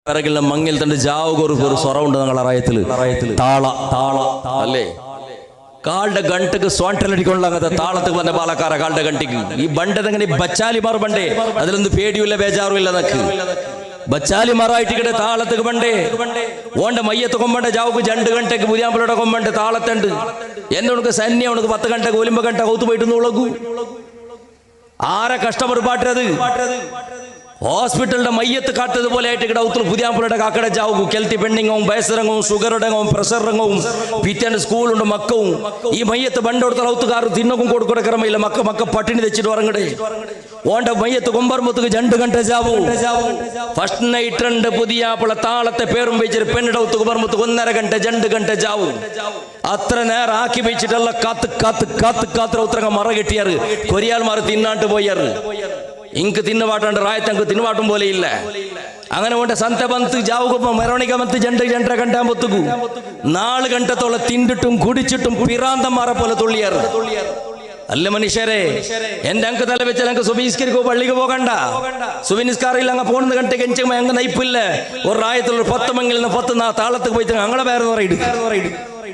പിറകിലെ മങ്ങിൽ തന്റെ ജാവുകൊരു സ്വറമുണ്ട് ഞങ്ങളെ റയത്തില് താള താള അല്ലേ കാളുടെ ഗണ്ടക്ക് സ്വാണ്ടലടിക്കൊള്ള അങ്ങനത്തെ താളത്ത് വന്ന പാലക്കാര കാളുടെ ഗണ്ടിക്ക് ഈ ബണ്ടതെങ്ങനെ ബച്ചാലിമാർ ബണ്ടേ അതിലൊന്നും പേടിയില്ല ബേജാറും ഇല്ല നക്ക് ബച്ചാലിമാറായിട്ട് താളത്തേക്ക് ബണ്ടേ ഓണ്ട മയ്യത്ത് കൊമ്പണ്ട ജാവുക്ക് 2 ഗಂಟೆക്ക് പുതിയാമ്പലയുടെ കൊമ്പണ്ട് താളത്തുണ്ട് എന്നെ ഉനക്ക് സന്യ ഉനക്ക് 10 ഗಂಟೆക്ക് ഒലിമ്പ ഗಂಟೆ കൗത്ത് പോയിട്ട് ഉളകൂ ആരെ കഷ്ടപ്പെട്ട് പാട്ടത് ഹോസ്പിറ്റലിന്റെ മയ്യത്ത് കാട്ടതുപോലെ ആയിട്ട് ഇവിടെ ഉത്തര പുതിയാമ്പലയുടെ കാക്കട ജാവും കെൽത്തി പെണ്ണിങ്ങും വയസ്സിറങ്ങും ഷുഗറിടങ്ങും പ്രഷറിറങ്ങും പിറ്റേന്റെ സ്കൂളുണ്ട് മക്കവും ഈ മയ്യത്ത് ബണ്ടോടുത്ത ഔത്തുകാർ തിന്നക്കും കൊടുക്കടക്കിറമയില്ല മക്ക പട്ടിണി തെച്ചിട്ട് ഉറങ്ങടേ ഓണ്ട മയ്യത്ത് കൊമ്പർമുത്തുക്ക് 2 ഗಂಟೆ ജാവൂ ഫസ്റ്റ് നൈറ്റ് ഉണ്ട് പുതിയാപ്പള താളത്തെ പേരും വെച്ചിട്ട് പെണ്ണിടെ ഔത്ത് കൊമ്പർമുത്തുക്ക് 1.5 ഗಂಟೆ 2 ഗಂಟೆ ജാവൂ അത്ര നേരം ആക്കി വെച്ചിട്ടല്ല കാത്ത് ഉത്തരങ്ങ മറ കെട്ടിയാറ് കൊരിയാൽമാർ തിന്നാണ്ട് പോയാറ് ഇങ്ക് തിന്നുപാട്ടുണ്ട് റായത്തങ്ക് തിന്നുപാട്ടും പോലെ ഇല്ല അങ്ങനെ കൊണ്ട് സംത ബന്ത് ജാവുക മെറോണിക ബന്ത് 2.5 ಗಂಟೆ ആകുമ്പോഴത്തേക്കു 4 ഗಂಟೆത്തോളം തിണ്ടിട്ടും കുടിച്ചിട്ടും പിറാന്തന്മാരെ പോലെ തുള്ളിയാറ് അല്ല മനുഷ്യരെ എന്റെ അങ്ക് തല വെച്ചാൽ അങ്ക് സുബിസ്കരിക്കോ പള്ളിക്ക് പോകണ്ട സുബിനിസ്കാറില്ല അങ്ങ് പോകുന്ന ഗಂಟೆಗೆ എഞ്ചും അങ്ങ് നയിപ്പില്ല ഒരു റായത്തുള്ള 10 മംഗിൽ 10 താളത്തേക്ക് പോയിട്ട് അങ്ങനെ പേര് പറയിട്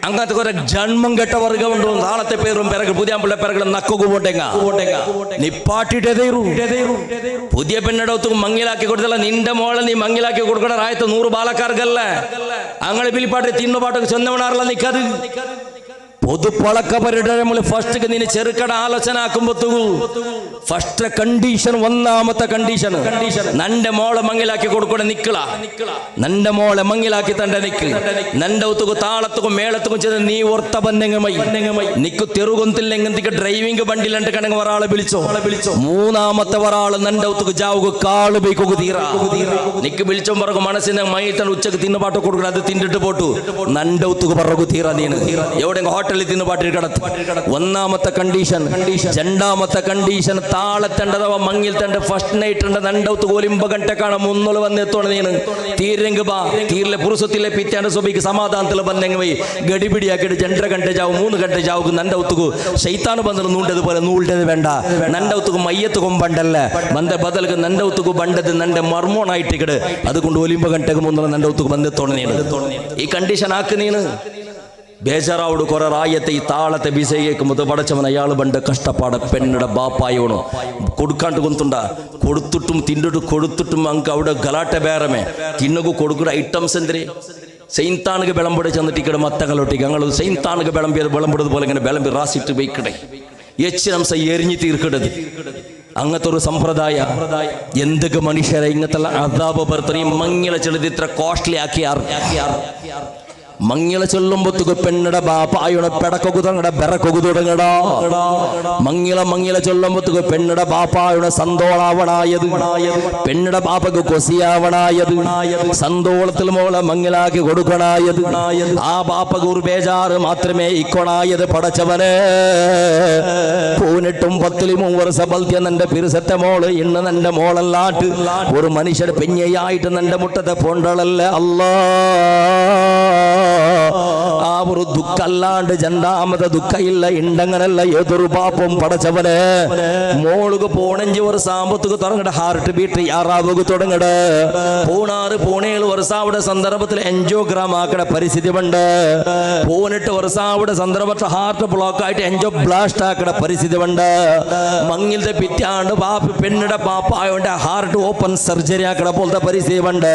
അങ്ങനത്തെ കുറെ ജന്മം കെട്ട വർഗമുണ്ടോ നാളത്തെ പേരും പിറകെ പുതിയ പിറകെ നക്കു പോട്ടെങ്ക നിപ്പാട്ടിട്ടേ പുതിയ പെണ്ണിടത്ത് മങ്ങിലാക്കി കൊടുത്തല്ല നിന്റെ മോളെ നീ മങ്ങിലാക്കി കൊടുക്കണ റായത്ത് 100 ബാലക്കാർക്കല്ല അങ്ങനെ പിലിപ്പാട്ട് തിന്നുപാട്ടൊക്കെ ചെന്നവണാറല്ല നിക്കത് പൊതുപ്പളക്ക പരിടരമുള്ള ഫസ്റ്റ് നിന്നെ ചെറുക്കട ആലോചന ആക്കുമ്പോഴത്തൂ ഫസ്റ്റ് കണ്ടീഷൻ ഒന്നാമത്തെ കണ്ടീഷൻ നന്റെ മോളെ മങ്ങിലാക്കി കൊടുക്കണ നിക്കള നന്റെ മോളെ മങ്ങിലാക്കി തന്റെ നിക്ക് നന്റെ ഒത്തുക്കു താളത്തുക്കും മേളത്തുക്കും ചെന്ന് നീ ഓർത്ത ബന്നെങ്ങമൈ നിക്ക് തെറുകൊന്തില്ലെങ്കി ഡ്രൈവിംഗ് ബണ്ടിലുണ്ട് കണങ്ങ ഒരാളെ വിളിച്ചോ മൂന്നാമത്തെ ഒരാള് നന്റെ ഒത്തുക്ക് ജാവുക കാള് ബൈക്കൊക്കെ തീരാ നിക്ക് വിളിച്ചോ പറക്കും മനസ്സിനെ മൈത്തൻ ഉച്ചക്ക് തിന്നുപാട്ട് കൊടുക്കണം അത് തിന്നിട്ട് പോട്ടു നന്റെ ഒത്തുക്ക് പറക്കു തീരാ നീന് എവിടെ ഹോട്ടൽ പാട്ടിൽ കിടത്തു ഒന്നാമത്തെ കണ്ടീഷൻ രണ്ടാമത്തെ കണ്ടീഷൻ താളത്തേണ്ടതവ മങ്ങിൽ തന്റെ ഫസ്റ്റ് നൈറ്റ് ഉണ്ട് 2 കോലിമ്പ ഗಂಟೆക്കാണ് മുന്നോള് വന്നെത്തോണ നീന് തീരെങ്ക് ബാ തീരിലെ പുരുഷത്തിലെ പിറ്റാന്റെ സ്വഭിക്ക് സമാധാനത്തിൽ ബന്നെങ്ങ് പോയി ഗടിപിടിയാക്കിയിട്ട് 2.5 ಗಂಟೆ ജാവും 3 ಗಂಟೆ ജാവുക്ക് നന്റെ ഒത്തുക്കു ശൈത്താന് ബന്ധം നൂണ്ടതുപോലെ നൂണ്ടത് വേണ്ട നന്റെ ഒത്തുക്ക് മയ്യത്ത് കൊമ്പണ്ടല്ല ബന്ധ ബദൽക്ക് നന്റെ ഒത്തുക്ക് ബണ്ടത് നന്റെ മർമോണായിട്ട് കിട് അതുകൊണ്ട് ഒലിമ്പ ഗಂಟೆക്ക് മുന്നോള് നന്റെ ഒത്തുക്ക് ബന്ധത്തോണ നീന് ഈ കണ്ടീഷൻ ആക്ക് നീന് ബേജാറാവോട് കുറെ റായത്തെ ഈ താളത്തെ ബിസൈ കേൾക്കുമ്പോൾ പടച്ചവൻ അയാൾ പണ്ട് കഷ്ടപ്പാട് പെണ്ണിടെ ബാപ്പായോണോ കൊടുക്കാണ്ട് കൊന്തുണ്ട കൊടുത്തിട്ടും തിന്നിട്ട് കൊടുത്തിട്ടും അങ്ങ് അവിടെ ഗലാട്ട ബേറമേ തിന്നകു കൊടുക്കുന്ന ഐറ്റംസ് എന്തിരെ സൈന്താനുക വിളമ്പടി ചെന്നിട്ട് ഇവിടെ മത്തങ്ങളൊട്ടിക്ക് ഞങ്ങൾ സൈന്താനുക വിളമ്പെടുന്നത് പോലെ ഇങ്ങനെ വിളമ്പി റാസിട്ട് വയ്ക്കടേ എച്ചിനംസ എരിഞ്ഞു തീർക്കിടത് അങ്ങനത്തെ ഒരു സമ്പ്രദായ എന്തൊക്കെ മനുഷ്യരെ ഇങ്ങനത്തെ അതാപ ബർത്തനെയും മങ്ങില ചെളുത് ഇത്ര കോസ്റ്റ്ലി ആക്കിയാർ മങ്ങില ചൊല്ലുമ്പോ പെണ്ണിടെ ബാപ്പായുടെ പെടക്കൊക്കു തുടങ്ങട ബെറക്കൊക്കു തുടങ്ങടാ മങ്ങില ചൊല്ലുമ്പോ പെണ്ണിടെ ബാപ്പായുടെ സന്തോളാവണായത് പെണ്ണിടെ ബാപ്പക്ക് കൊസിയാവണായത് സന്തോളത്തിൽ മോളെ മങ്ങിലാക്കി കൊടുക്കണായത് ആ ബാപ്പക്ക് ഒരു ബേജാറ് മാത്രമേ ഇക്കൊണായത് പടച്ചവനെ 18 വർഷം ബൽത്യ നന്റെ പിരുസത്തെ മോള് ഇന്ന് നന്റെ മോളല്ലാട്ട് ഒരു മനുഷ്യർ പെഞ്ഞയായിട്ട് നന്റെ മുട്ടത്തെ പൊണ്ടളല്ല അല്ലാ ആ ഒരു ദുഃഖല്ലാണ്ട് രണ്ടാമത്തെ ദുഃഖ ഇല്ല ഇണ്ടങ്ങനല്ല ഏതൊരു പാപ്പും പടച്ചവനെ മോളുക്ക് 15 വർഷം ആകുമ്പത്തേക്ക് തുടങ്ങട ഹാർട്ട് ബീറ്റ് യാറാവുക തുടങ്ങട പൂണേല് വർഷം അവിടെ സന്ദർഭത്തിൽ എൻജോഗ്രാം ആക്കട പരിസ്ഥിതി ഉണ്ട് 18 വർഷം അവിടെ സന്ദർഭത്തിൽ ഹാർട്ട് ബ്ലോക്ക് ആയിട്ട് എൻജോ ബ്ലാസ്റ്റ് ആക്കട പരിസ്ഥിതി ഉണ്ട് മങ്ങിലത്തെ പിറ്റാണ്ട് പെണ്ണിടെ പാപ്പായോണ്ട് ഹാർട്ട് ഓപ്പൺ സർജറി ആക്കട പോലത്തെ പരിസ്ഥിതി ഉണ്ട്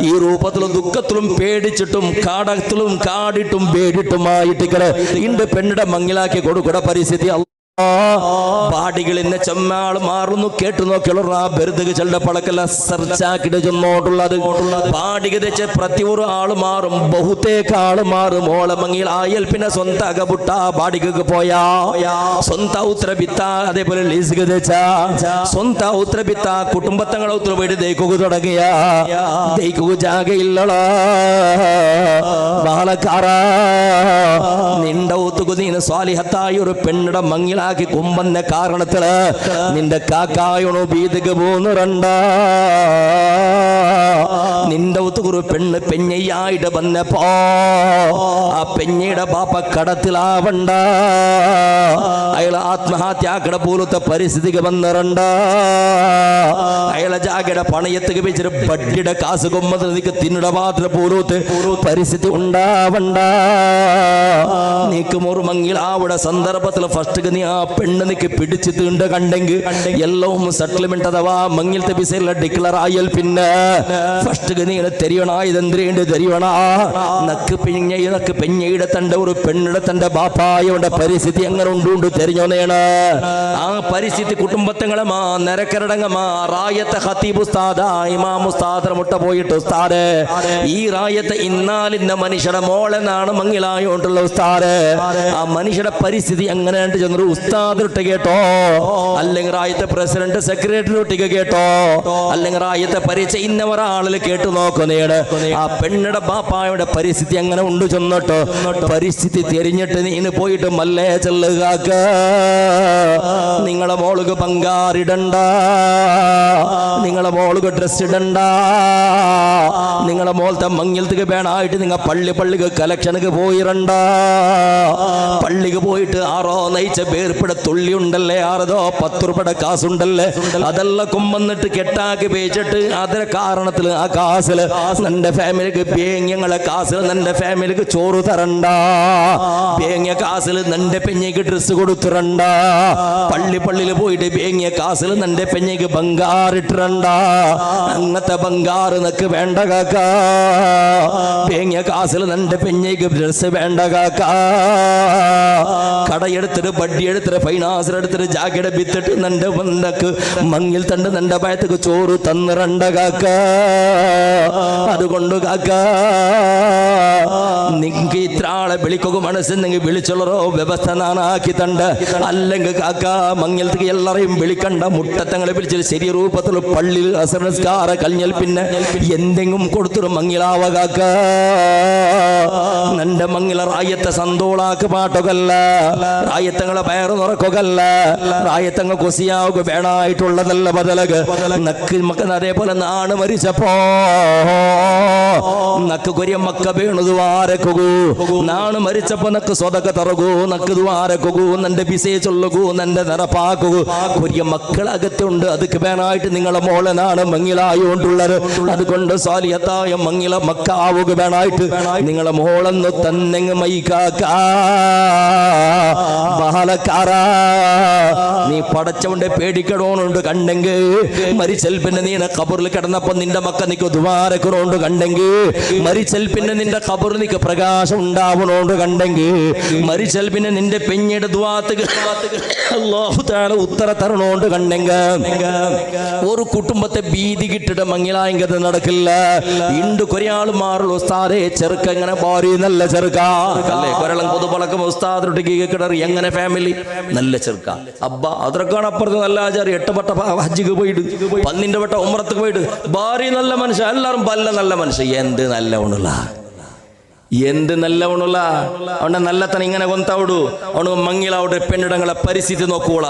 ഈ രൂപത്തിലും ദുഃഖത്തിലും പേടിച്ചിട്ടും കാടത്തിലും കാടിട്ടും പേടിട്ടുമായിട്ട് ഇണ്ട് പെണ്ണിടെ മങ്ങിലാക്കി കൊടുക്കട പരിസ്ഥിതി പാടികൾ ഇന്ന് ചെമ്മാൾ മാറുന്നു കേട്ടു നോക്കിയുള്ള ബെറുതുക ചെണ്ട പളക്കല്ല സെർച്ചാക്കിട്ട് ചെന്നോട്ടുള്ളത് പാടിക തെച്ച് പ്രതി ഒരു ആള് മാറും ബഹുത്തേക്ക് ആള് മാറും ഓളെ മങ്ങിൽ ആയൽ പിന്നെ സ്വന്തം അകപുട്ട പാടികക്ക് പോയാ സ്വന്തം ഉത്തരബിത്ത അതേപോലെ ലീസുക തെച്ച സ്വന്തം ഉത്തരബിത്ത കുടുംബത്തങ്ങളെ ഉത്തര പോയിട്ട് ദൈക്കുക തുടങ്ങിയ ദൈക്കുക ജാഗയില്ലടാ ബാലക്കാറ നിന്റെ ഒത്തുകു നീ സ്വാലിഹത്തായ ഒരു പെണ്ണിടെ മങ്ങില മങ്ങിലാക്കി കൊമ്പന്ന കാരണത്തില് നിന്റെ കാക്കായോണോ ബീതിക്ക് പോന്നുറണ്ട നിന്റെ ഒത്തുകുറു പെണ്ണ് പെഞ്ഞയായിട്ട് വന്നപ്പോ ആ പെഞ്ഞയുടെ ബാപ്പ കടത്തിലാവണ്ട അയാൾ ആത്മഹത്യാക്കട പോലത്തെ പരിസ്ഥിതിക്ക് വന്നിറണ്ട അയാളെ ജാഗയുടെ പണയത്തേക്ക് വെച്ചിട്ട് ബഡ്ഡിയുടെ കാസ് കൊമ്പത് നിനക്ക് തിന്നിട മാത്രം പോലത്തെ പരിസ്ഥിതി ഉണ്ടാവണ്ട നീക്ക് മുറുമങ്ങിൽ അവിടെ സന്ദർഭത്തിൽ ഫസ്റ്റ് നീ ആ പെണ്ണ് നിക്ക് പിടിച്ച് തീണ്ട കണ്ടെങ്കിൽ എല്ലാം സെറ്റിൽമെന്റ് അഥവാ മങ്ങിലത്തെ വിസയിലെ ഡിക്ലർ ആയാൽ പിന്നെ ഫസ്റ്റ് നീ തെരിയണ ഇതെന്തിരേണ്ട തെരിയണ നക്ക് പെഞ്ഞയുടെ തന്റെ ഒരു പെണ്ണിടെ തന്റെ ബാപ്പായുടെ പരിസ്ഥിതി എങ്ങനെ ഉണ്ടുണ്ട് തെരിഞ്ഞോന്നേണ് ആ പരിസ്ഥിതി കുടുംബത്തങ്ങളമാ നിരക്കരടങ്ങമാ റായത്തെ ഖത്തീബ് ഉസ്താദ ഇമാം ഉസ്താദ് മുട്ട പോയിട്ട് ഉസ്താദ് ഈ റായത്തെ ഇന്നാലിന്ന മനുഷ്യരുടെ മോളെന്നാണ് മങ്ങിലായോണ്ടുള്ള ഉസ്താദ് ആ മനുഷ്യരുടെ പരിസ്ഥിതി എങ്ങനെ ചെന്നൊരു ഉസ്താദിട്ട് കേട്ടോ അല്ലെങ്കിൽ റായത്തെ പ്രസിഡന്റ് സെക്രട്ടറി ഒട്ടിക്ക് കേട്ടോ അല്ലെങ്കിൽ റായത്തെ പരിചയ ഇന്ന ഒരാളിൽ കേട്ടു നോക്കുന്നേട് ആ പെണ്ണിടെ ബാപ്പായുടെ പരിസ്ഥിതി എങ്ങനെ ഉണ്ട് ചെന്നിട്ടോ പരിസ്ഥിതി തിരിഞ്ഞിട്ട് നീന് പോയിട്ട് മല്ലേ ചെല്ലുകാക്ക നിങ്ങളെ മോൾക്ക് പങ്കാറിടണ്ട നിങ്ങളെ മോൾക്ക് ഡ്രസ് ഇടണ്ട നിങ്ങളെ മോളത്തെ മങ്ങിലത്തേക്ക് വേണമായിട്ട് നിങ്ങൾ പള്ളിക്ക് കലക്ഷനക്ക് പോയിരണ്ട പള്ളിക്ക് പോയിട്ട് ആറോ നയിച്ച പേർപ്പിട തുള്ളി ഉണ്ടല്ലേ ആറതോ 10 രൂപയുടെ കാസുണ്ടല്ലേ അതെല്ലാം കൊമ്പന്നിട്ട് കെട്ടാക്കി വെച്ചിട്ട് അതിന്റെ കാരണത്തിൽ ആ കാസില് നിന്റെ ഫാമിലിക്ക് പേങ്ങങ്ങളെ കാസിൽ നിന്റെ ഫാമിലിക്ക് ചോറ് തരണ്ട പേങ്ങിയ കാസിൽ നിന്റെ പെഞ്ഞയ്ക്ക് ഡ്രസ് കൊടുത്തിരണ്ട പള്ളിയിൽ പോയിട്ട് പേങ്ങിയ കാസിൽ നിന്റെ പെഞ്ഞയ്ക്ക് ബംഗാറിട്ടിരണ്ട അങ്ങനത്തെ ബംഗാറ് നിനക്ക് വേണ്ട കാക്ക പേങ്ങിയ കാസിൽ നിന്റെ പെഞ്ഞയ്ക്ക് ഡ്രസ് വേണ്ട കാക്ക കടയെടുത്തിട്ട് ബഡ്ഡി എടുത്തിട്ട് ഫൈനാൻസ് എടുത്തിട്ട് ജാക്കറ്റ് വിത്തിട്ട് നിന്റെ ബന്ധക്ക് മങ്ങിൽ തണ്ട് നിന്റെ ഭയത്തേക്ക് ചോറ് തന്നിരണ്ട കാക്ക അതുകൊണ്ട് കാക്ക നിങ്ങക്ക് ഇത്ര ആളെ വിളിക്കുക മനസ്സെന്നെങ്കിൽ വിളിച്ചുള്ളറോ വ്യവസ്ഥ നാനാക്കി തണ്ട് അല്ലെങ്കിൽ കാക്ക മങ്ങിലത്തേക്ക് എല്ലാരെയും വിളിക്കണ്ട മുട്ടത്തങ്ങളെ വിളിച്ചിട്ട് ശരി രൂപത്തിൽ പള്ളിയിൽ അസംസ്കാര കഴിഞ്ഞാൽ പിന്നെ എന്തെങ്കിലും കൊടുത്തിട്ട് മങ്ങിലാവ കാക്ക നിന്റെ മങ്ങില റായത്തെ സന്തോളാക്ക് പാട്ടുകല്ല റായത്തങ്ങളെ പയറ് തുറക്കുകല്ല റായത്തങ്ങ കൊസിയാവുക വേണമായിട്ടുള്ളതല്ല ബദലക നക്ക് മക്ക അതേപോലെ നാണ് മരിച്ചപ്പോ നക്ക് കൊരിയ മക്ക വീണു ദ്വാരക്കൂ നാണ് മരിച്ചപ്പോ നക്ക് സ്വതക്ക തറകൂ നക്ക് ദ്വാരക്കൂ നിന്റെ ബിസേ ചൊല്ലുകൂ നിന്റെ നിറപ്പാക്കൂ കൊരിയ മക്കളകത്തുണ്ട് അതൊക്കെ വേണമായിട്ട് നിങ്ങളെ മോളെ നാണ് മങ്ങിലായോണ്ടുള്ളത് അതുകൊണ്ട് സാലിയത്തായ മങ്ങില മക്കാവുക വേണമായിട്ട് നിങ്ങളെ മോളെന്ന് തന്നെ മൈക്കാക്ക ബഹളക്കാരാ നീ പടച്ചവന്റെ പേടിക്കണോണ്ട് കണ്ടെങ്കിൽ മരിച്ചൽ പിന്നെ നീ ഖബറിൽ കിടന്നപ്പോ നിന്റെ മക്ക നിക്ക് ദ്വാരക്കണോണ്ട് കണ്ടെങ്കിൽ മരിച്ചൽ പിന്നെ നിന്റെ ഖബറിൽ നിക്ക് പ്രകാശം ഉണ്ടാവണോണ്ട് കണ്ടെങ്കിൽ മരിച്ചൽ പിന്നെ നിന്റെ പെഞ്ഞയുടെ ദ്വാരക്ക് അല്ലാഹു തആല ഉത്തര തരണോണ്ട് കണ്ടെങ്കിൽ ഒരു കുടുംബത്തെ ഭീതി കിട്ടിട്ട് മങ്ങിലായെങ്കിൽ നടക്കില്ല ഇണ്ട് കൊറയാൾ മാറുള്ളൂ ഉസ്താദേ ചെറുക്ക എങ്ങനെ ഭാര്യ നല്ല ചെറുക്ക അല്ലേ കൊരളം പൊതുപളക്കം ഉസ്താദൊട്ടിക്ക് കിടറി എങ്ങനെ ഫാമിലി നല്ല ചെറുക്ക അബ്ബ അതൊക്കെയാണ് അപ്പുറത്ത് നല്ല ആചാരം 8 വട്ട ഹജ്ജിക്ക് പോയിട്ട് 12 വട്ട ഉംറക്ക് പോയിട്ട് ഭാര്യ നല്ല മനുഷ്യ എല്ലാവരും നല്ല മനുഷ്യ എന്ത് നല്ലവണുള്ള അവന്റെ നല്ലത്തന ഇങ്ങനെ കൊന്തവിടു അവനു മങ്ങിലാവിടെ പെണ്ണിടങ്ങളെ പരിസ്ഥിതി നോക്കൂള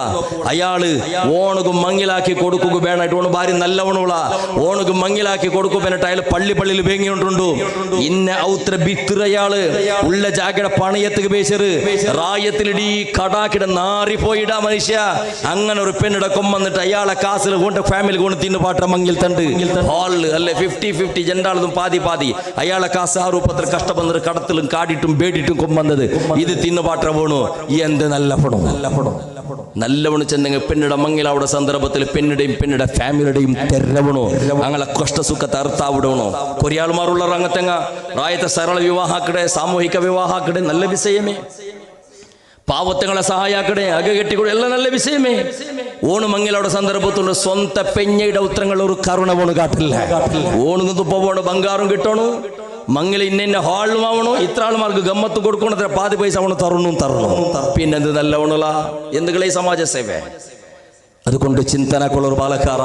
അയാള് ഓണുക്ക് മങ്ങിലാക്കി കൊടുക്കുക വേണമായിട്ട് ഓണ് ഭാര്യ നല്ലവണുള്ള ഓണുക്ക് മങ്ങിലാക്കി കൊടുക്കുക വേണ്ടിട്ട് അയാൾ പള്ളിയിൽ വേങ്ങിയോണ്ടുണ്ടു ഇന്ന ഔത്ര ബിത്തിറയാള് ഉള്ള ജാഗയുടെ പണയത്തേക്ക് പേശറ് റായത്തിലിടി കടാക്കിട നാറിപ്പോയിടാ മനുഷ്യ അങ്ങനെ ഒരു പെണ്ണിട കൊമ്പന്നിട്ട് അയാളെ കാസിൽ കൊണ്ട് ഫാമിലി കൊണ്ട് തിന്നു പാട്ട മങ്ങിൽ തണ്ട് ഹാളില് അല്ലെ 50-50 ജെണ്ടാളതും പാതി അയാളെ കാസ് ആ രൂപത്തിൽ കഷ്ടപ്പെടുന്ന കടത്തിലും കാടിട്ടും പേടിട്ടും കൊമ്പന്നത് ഇത് തിന്നു പാട്ട പോണു എന്ത് നല്ല പണം ചെന്നെങ്കിൽ പെണ്ണിട മങ്ങിൽ അവിടെ സന്ദർഭത്തിൽ പെണ്ണിടെയും പെണ്ണിടെ ഫാമിലിയുടെയും തെരവണോ അങ്ങനെ കഷ്ടസുഖത്തെ അർത്ഥാവിടണോ കൊറിയാൾമാരുള്ള അങ്ങത്തെങ്ങ റായത്തെ സരള വിവാഹാക്കടെ സാമൂഹിക വിവാഹാക്കടെ നല്ല വിഷയമേ പാവത്തങ്ങളെ സഹായാക്കടെ അക കെട്ടിക്കൂടെ എല്ലാം നല്ല വിഷയമേ ഓണ് മങ്ങിലവിടെ സന്ദർഭത്തുണ്ട് സ്വന്ത പെഞ്ഞയുടെ ഉത്തരങ്ങൾ ഒരു കരുണ പോണ് കാട്ടില്ല ഓണുങ്ങ് തുപ്പ പോണ് ബംഗാറും കിട്ടണു മങ്ങിൽ ഇന്ന ഹാളിലും ആവണോ ഇത്ര ആൾമാർക്ക് ഗമ്മത്ത് കൊടുക്കണത്ര പാതി പൈസ അവണ് തരണു പിന്നെന്ത് നല്ലവണുള്ള എന്തുകളെ സമാജ സേവ അതുകൊണ്ട് ചിന്തനക്കുള്ളൊരു പാലക്കാറ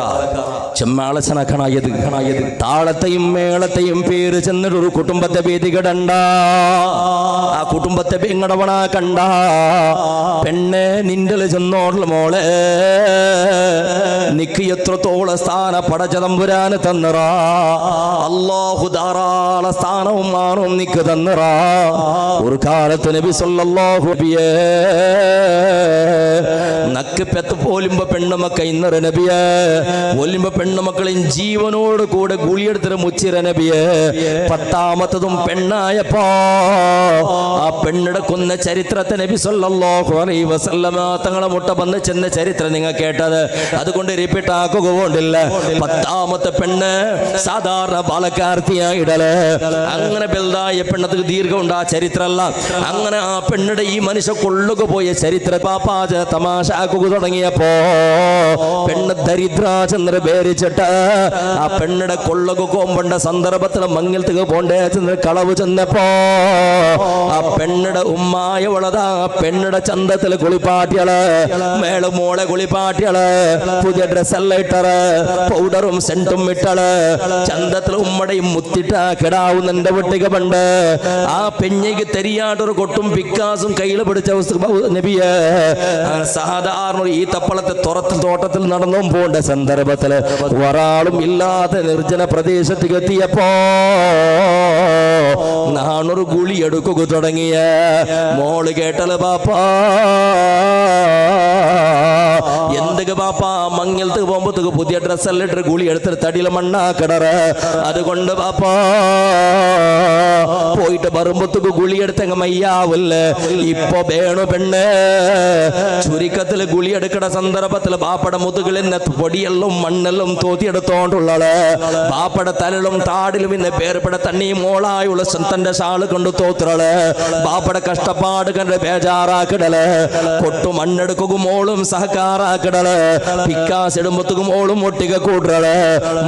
ചെമ്മാളച്ചനക്കണായത് താളത്തെയും മേളത്തെയും പേര് ചെന്നിട്ടൊരു കുടുംബത്തെ വേദികടണ്ട ആ കുടുംബത്തെ പെങ്ങടവണ കണ്ട പെണ്ണെ നിന്റെ ചെന്നോടുള്ള മോളെ നിക്ക് എത്രത്തോളം സ്ഥാന പടച്ചതമ്പുരാന് തന്നറ അല്ലാഹു ധാരാള സ്ഥാനവും മാറും നിക്ക് തന്നറ ഒരു കാലത്ത് നബി സല്ലല്ലാഹു അലൈഹി നക്ക് പെത്ത് പോലുമ്പോ പെണ്ണുമക്ക ഇന്നൊരു നബിയെ പോലുമ്പോ പെണ്ണുമക്കളെയും ജീവനോട് കൂടെ ഗുളിയെടുത്തിട്ട് മുച്ചിര നബിയെ 10ാമത്തതും പെണ്ണായപ്പോ ആ പെണ്ണിടെ കൊന്ന ചരിത്രത്തെ നബി സല്ലല്ലാഹു അലൈഹി വസല്ലമ തങ്ങളെ മുട്ട വന്ന് ചെന്ന ചരിത്രം നിങ്ങൾ കേട്ടത്. അതുകൊണ്ട് റിപ്പീറ്റ് ആക്കുക കൊണ്ടില്ല. 10ാമത്തെ പെണ്ണ് സാധാരണ ബാലക്കാർത്തിയായിടല് അങ്ങനെ ബൽദായ പെണ്ണത് ദീർഘം ഉണ്ട് ആ ചരിത്രമല്ല. അങ്ങനെ ആ പെണ്ണിടെ ഈ മനുഷ്യ കൊള്ളുക പോയ ചരിത്ര പാപ്പാച തമാശ ആക്കുക തുടങ്ങിയപ്പോ പെണ്ണ് ദരിദ്രാചന്ദ്ര പേരിച്ചിട്ട് ആ പെണ്ണിടെ കൊള്ളുക കോമ്പണ്ട സന്ദർഭത്തിൽ മങ്ങലത്തുക പോണ്ടേ കളവ് ചെന്നപ്പോ ആ പെണ്ണിടെ ഉമ്മായവളതാ പെണ്ണിടെ ചന്തത്തിൽ കുളിപ്പാട്ടികള് മേള് മോളെ കുളിപ്പാട്ടികള് പുതിയ ഡ്രസ്സെല്ലാം ഇട്ടറ് പൗഡറും സെന്റും ഇട്ടള് ചന്തത്തിൽ ഉമ്മടയും മുത്തിട്ട കിടാവുന്നെന്റെ വെട്ടിക പണ്ട് ആ പെഞ്ഞയ്ക്ക് തെരിയാട്ടൊരു കൊട്ടും പിക്കാസും കയ്യിൽ പിടിച്ച നബിയെ സാധാരണ ഈ തപ്പളത്തെ തുറത്തിൽ തോട്ടത്തിൽ നടന്നും പോണ്ട സന്ദർഭത്തില് ഒരാളും ഇല്ലാത്ത നിർജ്ജന പ്രദേശത്തേക്ക് എത്തിയപ്പോ നാണൊരു ഗുളി എടുക്കുക തുടങ്ങിയ മോള് കേട്ടല് പാപ്പാ എന്തൊക്കെ പാപ്പാ മങ്ങലത്തേക്ക് പോകുമ്പോഴത്തേക്ക് പുതിയ ഡ്രസ്സെല്ലാം ഇട്ട് ഗുളി എടുത്തിട്ട് തടിയിലെ മണ്ണാക്കിടറ്. അതുകൊണ്ട് പാപ്പാ പോയിട്ട് വരുമ്പോഴത്തേക്ക് ഗുളി എടുത്തങ്ങ് മയ്യാവില്ലേ ഇപ്പൊ വേണു പെണ്ണ് ചുരുക്കത്തിൽ ഗുളി എടുക്കണ സന്ദർഭത്തിൽ ബാപ്പയുടെ മുതുകിൽ പൊടിയെല്ലാം മണ്ണെല്ലാം തോത്തിയെടുത്തോണ്ടുള്ളത് ബാപ്പയുടെ തലലും താടിലും പിന്നെ പേർപ്പെട തണ്ണി മോളായുള്ള തന്റെ ഷാള് കൊണ്ട് തോത്തിറള് ബാപ്പയുടെ കഷ്ടപ്പാട് കണ്ട് ബേജാറാക്കിടല് കൊട്ടു മണ്ണെടുക്കും മോളും സഹകാറാക്കിടല് പിക്കാസ് ഇടുമ്പത്തുക്കും മോളും ഒട്ടിക കൂടല്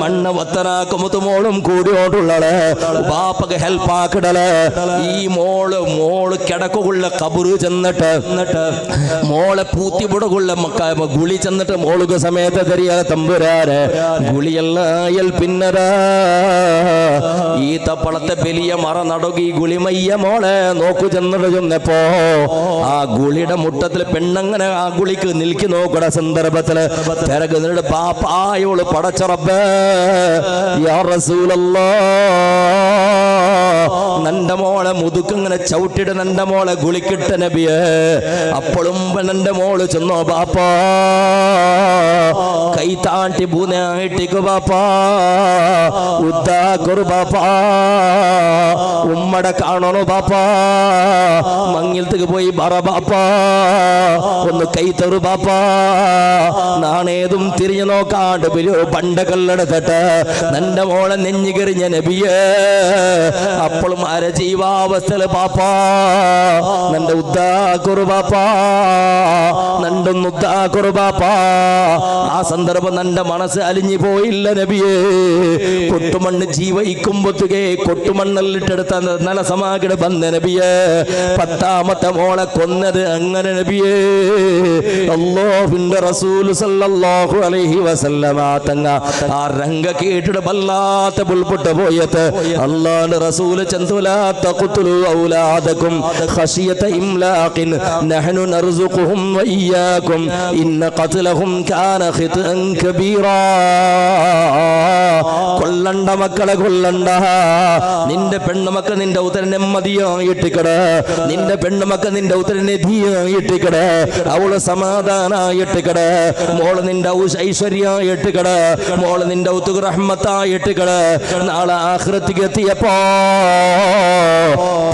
മണ്ണ് വത്തനാക്കുമ്പത്തും മോളും കൂടിയോണ്ടുള്ളത് ബാപ്പക്ക് ഹെൽപ്പ് ആക്കിടല് ഈ മോള് കിടക്കുള്ള കബറ് ചെന്നിട്ട് മോളെ പൂത്തിപുടകുള്ള ഗുളി ചെന്നിട്ട് മോളുക സമയത്ത് തെരിയാ തമ്പുരാരെ ഗുളിയെല്ലാം പിന്നരാ ഈ തപ്പളത്തെ വലിയ മറ നടുകി ഗുളിമയ്യ മോളെ നോക്കു ചെന്നിട്ട് ചെന്നപ്പോ ആ ഗുളിയുടെ മുട്ടത്തിൽ പെണ്ണങ്ങനെ ആ ഗുളിക്ക് നിൽക്കി നോക്കട സന്ദർഭത്തില് പിറകു നിന്നിട്ട് പാപ്പായോള് പടച്ചറബ് യാ റസൂലല്ലാഹ് നന്റെ മോളെ മുതുക്കിങ്ങനെ ചവിട്ടിട്ട് നന്റെ മോളെ ഗുളിക്കിട്ട നബിയെ അപ്പോഴും നന്റെ മോള് ചെന്നോ ബാപ്പാ കൈ താണ്ടി പൂനായിട്ടിക്കു ബാപ്പാ ഉദ്ദാക്കൊരു ബാപ്പാ ഉമ്മടെ കാണണോ ബാപ്പാ മങ്ങലത്തേക്ക് പോയി പറ ബാപ്പാ ഒന്ന് കൈ തറു ബാപ്പാ നാണേതും തിരിഞ്ഞു നോക്കാണ്ട് പണ്ട കല്ലെടുത്തിട്ട് നന്റെ മോളെ നെഞ്ഞുകെറിഞ്ഞ നബിയെ അപ്പോഴും അരജീവാവസ്ഥയില് പാപ്പാ നന്റെ ഉദ്ദാക്കൊരു ബാപ്പാ നണ്ടൊന്നുദ്ദാക്കൊരു ബാപ്പാ ആ സന്ദർഭം നന്റെ മനസ്സ് അലിഞ്ഞു പോയില്ല നബിയേ കൊട്ടുമണ്ണ് ജീവയിക്കുമ്പോത്തുകെ കൊട്ടുമണ്ണെല്ലിട്ടെടുത്ത നല്ല സമാഗിട ബന്ധ നബിയേ 10ാമത്തെ മോളെ കൊന്നത് അങ്ങനെ നബിയേ അല്ലാഹുവിന്റെ റസൂൽ സല്ലല്ലാഹു അലൈഹി വസല്ലമ തങ്ങ ആ രംഗ കേട്ടിട്ട് വല്ലാത്ത പുൽപുട്ട് പോയത് അല്ലാഹുവിന്റെ റസൂൽ ചന്തുലാ തഖ്തുലു ഔലാദകും ഖശിയത ഇംലാഖിൻ നഹ്നു നർസുഖുഹും വഇയ്യാകും ഇന്ന ഖത്ലഹും കാന ഖിതൻ കബീറാ കൊല്ലണ്ട മക്കളെ കൊല്ലണ്ട നിന്റെ പെണ്ണുമക്കൾ നിന്റെ ഉത്തരം നെമ്മതിയായിട്ടിക്കട നിന്റെ പെണ്ണുമക്കൾ നിന്റെ ഉത്തരം നെതിയായിട്ടിക്കട അവള് സമാധാനായിട്ടിക്കട മോള് നിന്റെ ഐശ്വര്യായിട്ടിക്കട മോള് നിന്റെ ഉത്തുക റഹ്മത്തായിട്ടിക്കട നാളെ ആഖിറത്തിക്ക് എത്തിയപ്പോ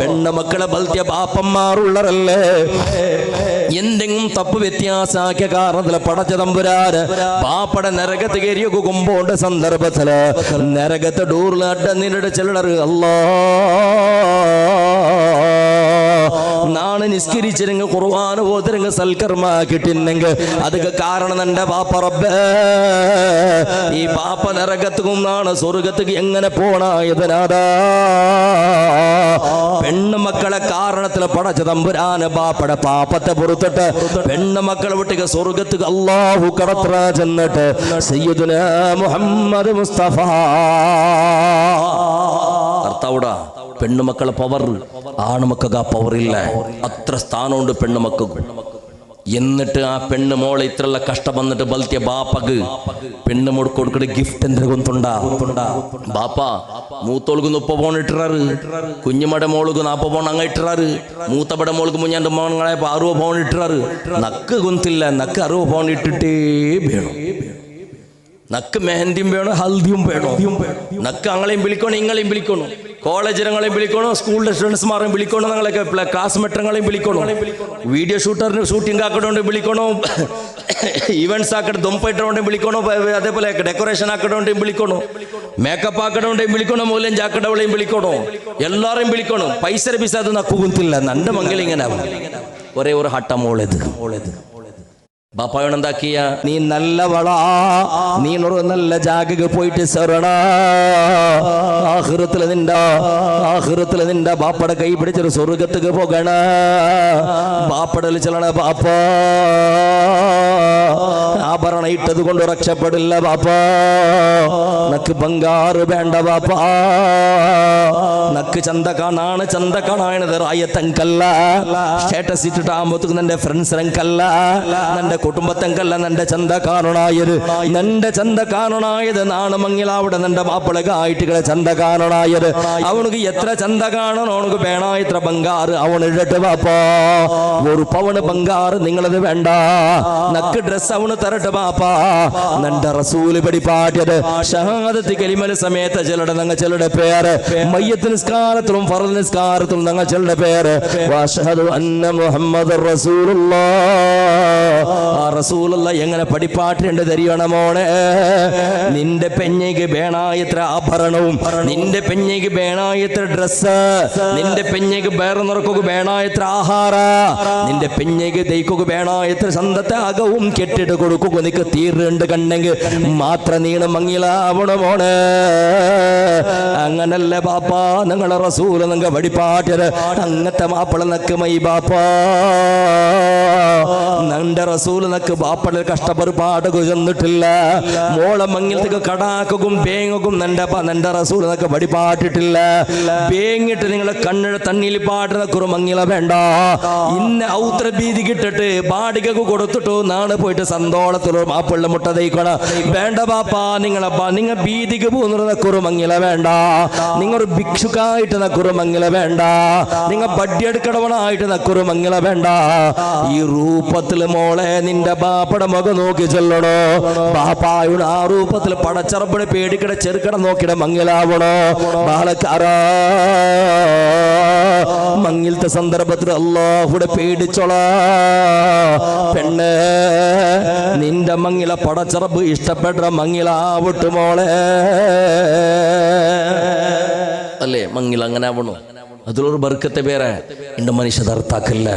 പെണ്ണുമക്കളെ ബൽത്യ പാപ്പന്മാരുള്ളവരല്ലേ എന്തെങ്കിലും തപ്പ് വ്യത്യാസാക്കിയ കാരണത്തില് പടച്ച തമ്പുരാന് പാപ്പട നരകത്ത് കയറിയ കുകുമ്പോണ്ട സന്ദർഭത്തില് നരകത്തെ ഡൂറിലാട്ട നിന്നിട്ട് ചിലർ അല്ലാ നാണ് നിസ്കരിച്ചിരുങ്ങ ഖുർആൻ ഓതിരുങ്ങ സൽക്കർമ്മ കിട്ടിന്നെങ്കിൽ അതൊക്കെ കാരണം എന്റെ പാപ്പ റബ്ബേ ഈ പാപ്പ നരകത്തും നാണ് സ്വർഗത്തുക്ക് എങ്ങനെ പോണായതനാദാ പെണ്ണുമക്കളെ കാരണത്തിൽ പടച്ച തമ്പുരാന് ബാപ്പയുടെ പാപ്പത്തെ പുറത്തിട്ട് പെണ്ണുമക്കളെ വിട്ടിക്ക് സ്വർഗത്തുക്ക് അല്ലാഹു കടത്ര ചെന്നിട്ട് സയ്യിദുനാ മുഹമ്മദ് മുസ്തഫ ഭർത്താവുടാ പെണ്ണുമക്കളെ പവർ ആണുമക്കൾക്ക് ആ പവർ ഇല്ല അത്ര സ്ഥാനമുണ്ട് പെണ്ണുമക്കൾക്ക് എന്നിട്ട് ആ പെണ്ണ് മോളെ ഇത്രയുള്ള കഷ്ടം വന്നിട്ട് ബൽത്തിയ ബാപ്പക്ക് പെണ്ണ് മോട് കൊടുക്കുന്ന ഗിഫ്റ്റ് എന്തിനു കൊണ്ടുണ്ടാ ബാപ്പ മൂത്തോൾക്ക് 30 പൗണ്ട് ഇട്ടാറ് കുഞ്ഞുമടെ മോൾക്ക് 40 പൗണ്ട് അങ്ങ് ഇട്ടാറ് മൂത്തപ്പടെ മോൾക്ക് മുഞ്ഞാണ്ട് മോണങ്ങളെ 60 പൗണ്ട് ഇട്ടാറ് നക്ക് കൊന്തില്ല നക്ക് 60 പൗണ്ട് ഇട്ടിട്ടേ വേണം നക്ക് മെഹന്തിയും വേണം ഹൽദിയും വേണം നക്ക് അങ്ങളെയും വിളിക്കണം ഇങ്ങളെയും വിളിക്കണം കോളേജിനങ്ങളെയും വിളിക്കണോ സ്കൂളിലെ സ്റ്റുഡൻസ്മാരെയും വിളിക്കണോ ഞങ്ങളൊക്കെ ക്ലാസ്മേറ്റങ്ങളെയും വിളിക്കണോ വീഡിയോ ഷൂട്ടിംഗ് ആക്കണോണ്ട് വിളിക്കണോ ഈവൻസ് ആക്കട്ടെ ദൊമ്പയിട്ടോണ്ടെയും വിളിക്കണോ അതേപോലെ ഡെക്കറേഷൻ ആക്കണോണ്ടെയും വിളിക്കണോ മേക്കപ്പ് ആക്കണോണ്ടെയും വിളിക്കണോ മൂലം ജാക്കടവളെയും വിളിക്കണോ എല്ലാരെയും വിളിക്കണം പൈസ പിസ അത് നക്കുകുന്നില്ല നന്റെ മംഗൽ ഇങ്ങനെ ഒരേ ഒരു ഹട്ട മോളേത് ബാപ്പായോട് എന്താക്കിയ നീ നല്ലവളാ നീ ഒരു നല്ല ജാഗക്ക് പോയിട്ട് സരണ ആഖിറത്തിൽ നിന്റെ ബാപ്പയുടെ കൈ പിടിച്ചൊരു സ്വർഗത്തേക്ക് പോകണ ബാപ്പടൽ ചെല്ലണ ബാപ്പ ആഭരണം ഇട്ടത് കൊണ്ട് രക്ഷപ്പെടില്ല ബാപ്പ നക്ക് ബംഗാറ് വേണ്ട ബാപ്പ നക്ക് ചന്ത കാണാണത് റായത്തങ്കല്ല സ്റ്റാറ്റസ് ഇട്ടിട്ടാകുമ്പോഴത്തേക്ക് നിന്റെ ഫ്രണ്ട്സിനങ്കല്ല നിന്റെ കുടുംബത്തെങ്കല്ല നിന്റെ ചന്ത കാണണായത് നാണ് മങ്ങിലാവിടെ നിന്റെ മാപ്പിളക ആയിട്ടുകളെ ചന്ത കാണണായത് അവനക്ക് എത്ര ചന്ത കാണണോ അവനക്ക് വേണ ഇത്ര ബംഗാറ് അവൻ ഇഴട്ട് ബാപ്പാ ഒരു പവന് ബംഗാറ് നിങ്ങളത് വേണ്ട നക്ക് ഡ്രസ് അവന് തരട്ട് ബാപ്പാ നിന്റെ റസൂല് പടിപ്പാട്ടിയത് ഷഹാദത്ത് കലിമല സമയത്ത് ചിലരുടെ പേര് മയ്യത്ത് നിസ്കാരത്തിലും ഫർദ് നിസ്കാരത്തിലും ഞങ്ങൾ ചിലരുടെ പേര് വഅശ്ഹദു അന്ന മുഹമ്മദ് റസൂലുള്ള എങ്ങനെ പടിപ്പാട്ടുണ്ട് തരികണം മോനെ നിന്റെ പെഞ്ഞയ്ക്ക് വേണായത്ര ആഭരണവും നിന്റെ പെഞ്ഞയ്ക്ക് വേണായത്ര ഡ്രസ് നിന്റെ പെഞ്ഞയ്ക്ക് വേറെ നിറക്കൊക്കെ വേണായത്ര ആഹാര നിന്റെ പെഞ്ഞയ്ക്ക് ദൈക്കൊക്കെ വേണായത്ര സ്വന്തത്തെ അകവും കെട്ടിട്ട് കൊടുക്കുക നിക്ക് തീരുണ്ട് കണ്ടെങ്കിൽ മാത്രം നീണ് മങ്ങിലാവണം മോനെ അങ്ങനല്ലേ ബാപ്പാ നിങ്ങളെ റസൂല് നിങ്ങൾ പടിപ്പാട്ടത് അങ്ങത്തെ മാപ്പിള നക്ക് മൈ ബാപ്പാ നിന്റെ റസൂല് നക്ക് ബാപ്പട കഷ്ടപ്പെടുപാട് ചെന്നിട്ടില്ല മോളെ മങ്ങിലത്തേക്ക് കടാക്കും ബേങ്ങും നിന്റെ റസൂല് നക്ക് പടിപ്പാട്ടിട്ടില്ല ബേങ്ങിട്ട് നിങ്ങളെ കണ്ണിഴ തണ്ണിൽ പാടുന്ന കുറു മങ്ങില വേണ്ട ഇന്ന ഔത്ര ഭീതി കിട്ടിട്ട് ബാടികക്ക് കൊടുത്തിട്ടു നാളെ പോയിട്ട് സന്തോളത്തിലോ മാപ്പിള്ള മുട്ട തയ്ക്കണ വേണ്ട ബാപ്പാ നിങ്ങൾ ഭീതിക്ക് പോകുന്ന കുറു മങ്ങില വേണ്ട നിങ്ങളൊരു ഭിക്ഷുക്കായിട്ട് നക്കുറു മങ്ങില വേണ്ട നിങ്ങൾ ബഡ്ഡിയെടുക്കണവനായിട്ട് നക്കുറു മങ്ങില വേണ്ട ഈ രൂപത്തിൽ മോളെ നിന്റെ ബാപ്പയുടെ മുഖം നോക്കി ചെല്ലണോ ബാപ്പായുടെ ആ രൂപത്തിൽ പടച്ചറപ്പിന് പേടിക്കട ചെറുക്കട നോക്കിട മങ്ങിലാവണോ ബാലക്കാരാ മങ്ങിലത്തെ സന്ദർഭത്തിൽ അല്ലാഹുടെ പേടിച്ചോള പെണ്ണ് നിന്റെ മങ്ങില പടച്ചറപ്പ് ഇഷ്ടപ്പെട്ട മങ്ങിലാവട്ട് മോളെ അല്ലേ മങ്ങിൽ അങ്ങനെ ആവണോ അതിലൊരു ബർക്കത്തെ പേരെ എന്റെ മനുഷ്യത അർത്ഥാക്കല്ല